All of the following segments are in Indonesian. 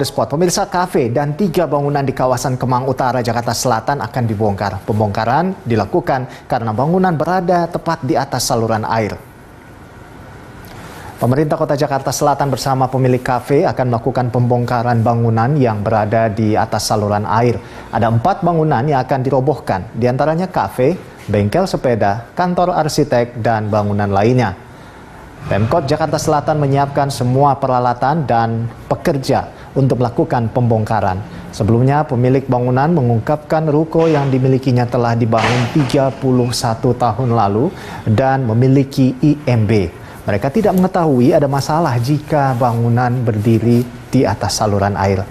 Spot pemirsa, kafe dan 3 bangunan di kawasan Kemang Utara, Jakarta Selatan akan dibongkar. Pembongkaran dilakukan karena bangunan berada tepat di atas saluran air. Pemerintah Kota Jakarta Selatan bersama pemilik kafe akan melakukan pembongkaran bangunan yang berada di atas saluran air. Ada 4 bangunan yang akan dirobohkan, diantaranya kafe, bengkel sepeda, kantor arsitek, dan bangunan lainnya. Pemkot Jakarta Selatan menyiapkan semua peralatan dan pekerja untuk melakukan pembongkaran. Sebelumnya, pemilik bangunan mengungkapkan ruko yang dimilikinya telah dibangun 31 tahun lalu dan memiliki IMB. Mereka tidak mengetahui ada masalah jika bangunan berdiri di atas saluran air.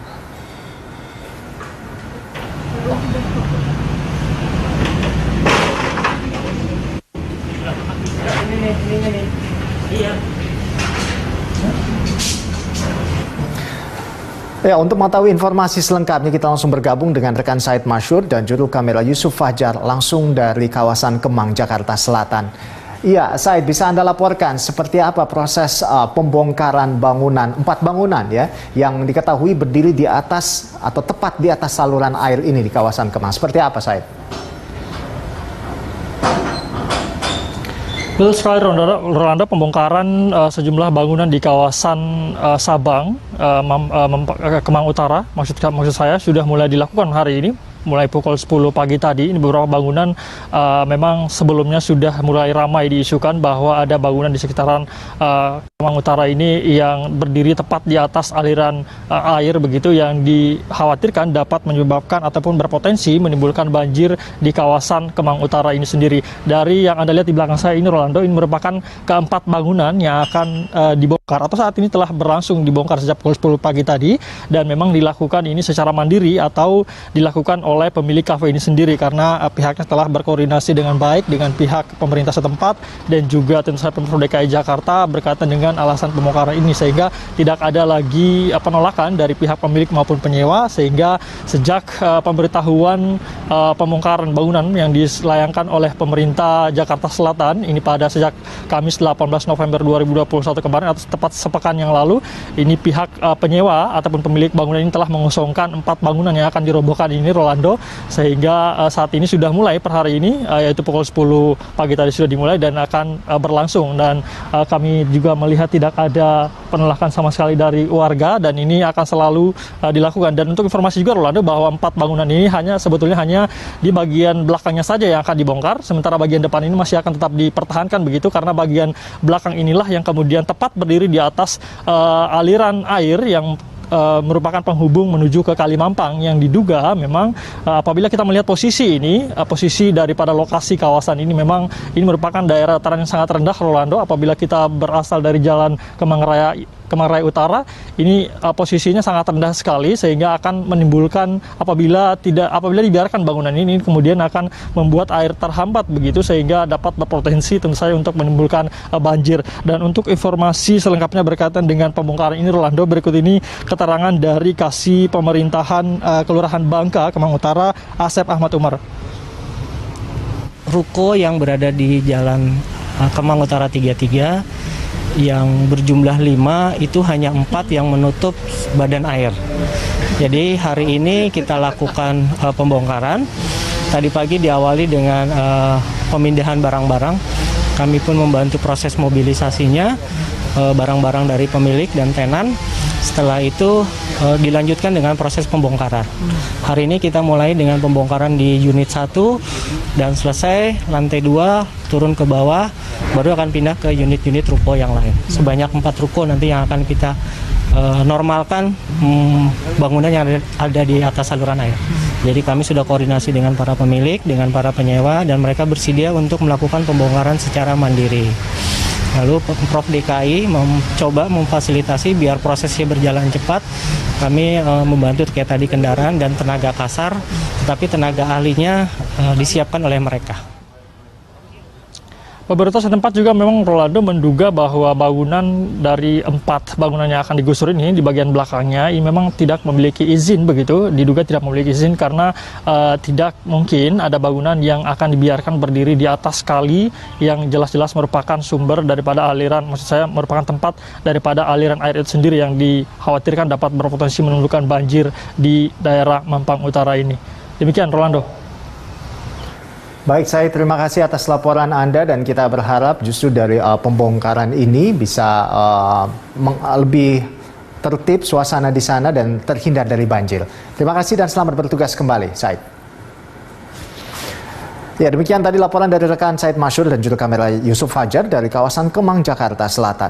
Ya, untuk mengetahui informasi selengkapnya kita langsung bergabung dengan rekan Said Masyur dan juru kamera Yusuf Fajar langsung dari kawasan Kemang, Jakarta Selatan. Iya, Said, bisa Anda laporkan seperti apa proses pembongkaran bangunan, 4 bangunan ya, yang diketahui berdiri di atas atau tepat di atas saluran air ini di kawasan Kemang. Seperti apa, Said? Betul sekali, Rolando, pembongkaran sejumlah bangunan di kawasan Sabang, Kemang Utara, maksud saya sudah mulai dilakukan hari ini. Mulai pukul 10 pagi tadi, ini beberapa bangunan memang sebelumnya sudah mulai ramai diisukan bahwa ada bangunan di sekitaran Kemang Utara ini yang berdiri tepat di atas aliran air begitu, yang dikhawatirkan dapat menyebabkan ataupun berpotensi menimbulkan banjir di kawasan Kemang Utara ini sendiri. Dari yang Anda lihat di belakang saya ini, Rolando, ini merupakan keempat bangunan yang akan dibongkar atau saat ini telah berlangsung dibongkar sejak pukul 10 pagi tadi, dan memang dilakukan ini secara mandiri atau dilakukan oleh pemilik kafe ini sendiri karena pihaknya telah berkoordinasi dengan baik dengan pihak pemerintah setempat dan juga tentu saja Pemprov DKI Jakarta berkaitan dengan alasan pembongkaran ini, sehingga tidak ada lagi penolakan dari pihak pemilik maupun penyewa, sehingga sejak pemberitahuan pembongkaran bangunan yang dilayangkan oleh pemerintah Jakarta Selatan ini pada sejak Kamis 18 November 2021 kemarin atau tepat sepekan yang lalu, ini pihak penyewa ataupun pemilik bangunan ini telah mengosongkan 4 bangunan yang akan dirobohkan ini, Rolando, sehingga saat ini sudah mulai per hari ini, yaitu pukul 10 pagi tadi sudah dimulai dan akan berlangsung, dan kami juga melihat tidak ada penolakan sama sekali dari warga, dan ini akan selalu dilakukan. Dan untuk informasi juga, Rolando, bahwa 4 bangunan ini sebetulnya hanya di bagian belakangnya saja yang akan dibongkar, sementara bagian depan ini masih akan tetap dipertahankan begitu, karena bagian belakang inilah yang kemudian tepat berdiri di atas aliran air yang merupakan penghubung menuju ke Kalimampang, yang diduga memang apabila kita melihat posisi ini, posisi daripada lokasi kawasan ini, memang ini merupakan daerah dataran yang sangat rendah, Rolando. Apabila kita berasal dari jalan Kemang Raya Utara, ini posisinya sangat rendah sekali, sehingga akan menimbulkan apabila dibiarkan bangunan ini kemudian akan membuat air terhambat begitu, sehingga dapat berpotensi tentu saja untuk menimbulkan banjir. Dan untuk informasi selengkapnya berkaitan dengan pembongkaran ini, Rolando, berikut ini keterangan dari Kasih Pemerintahan Kelurahan Bangka, Kemang Utara, Asep Ahmad Umar. Ruko yang berada di Jalan Kemang Utara 33 yang berjumlah 5, itu hanya 4 yang menutup badan air. Jadi hari ini kita lakukan pembongkaran. Tadi pagi diawali dengan pemindahan barang-barang. Kami pun membantu proses mobilisasinya, barang-barang dari pemilik dan tenan. Setelah itu dilanjutkan dengan proses pembongkaran. Hari ini kita mulai dengan pembongkaran di unit 1 dan selesai lantai 2 turun ke bawah, baru akan pindah ke unit-unit ruko yang lain. Sebanyak 4 ruko nanti yang akan kita normalkan bangunan yang ada di atas saluran air. Jadi kami sudah koordinasi dengan para pemilik, dengan para penyewa, dan mereka bersedia untuk melakukan pembongkaran secara mandiri. Lalu Pemprov DKI mencoba memfasilitasi biar prosesnya berjalan cepat. Kami membantu kayak tadi kendaraan dan tenaga kasar, tetapi tenaga ahlinya disiapkan oleh mereka. Pemerintah setempat juga memang Rolando menduga bahwa bangunan dari 4 bangunan yang akan digusur ini di bagian belakangnya ini memang tidak memiliki izin begitu, diduga tidak memiliki izin karena tidak mungkin ada bangunan yang akan dibiarkan berdiri di atas kali yang jelas-jelas merupakan sumber daripada aliran, maksud saya merupakan tempat daripada aliran air itu sendiri yang dikhawatirkan dapat berpotensi menimbulkan banjir di daerah Mampang Utara ini. Demikian Rolando. Baik, saya terima kasih atas laporan Anda dan kita berharap justru dari pembongkaran ini bisa lebih tertib suasana di sana dan terhindar dari banjir. Terima kasih dan selamat bertugas kembali, Said. Ya, demikian tadi laporan dari rekan Said Masyur dan juru kamera Yusuf Fajar dari kawasan Kemang, Jakarta Selatan.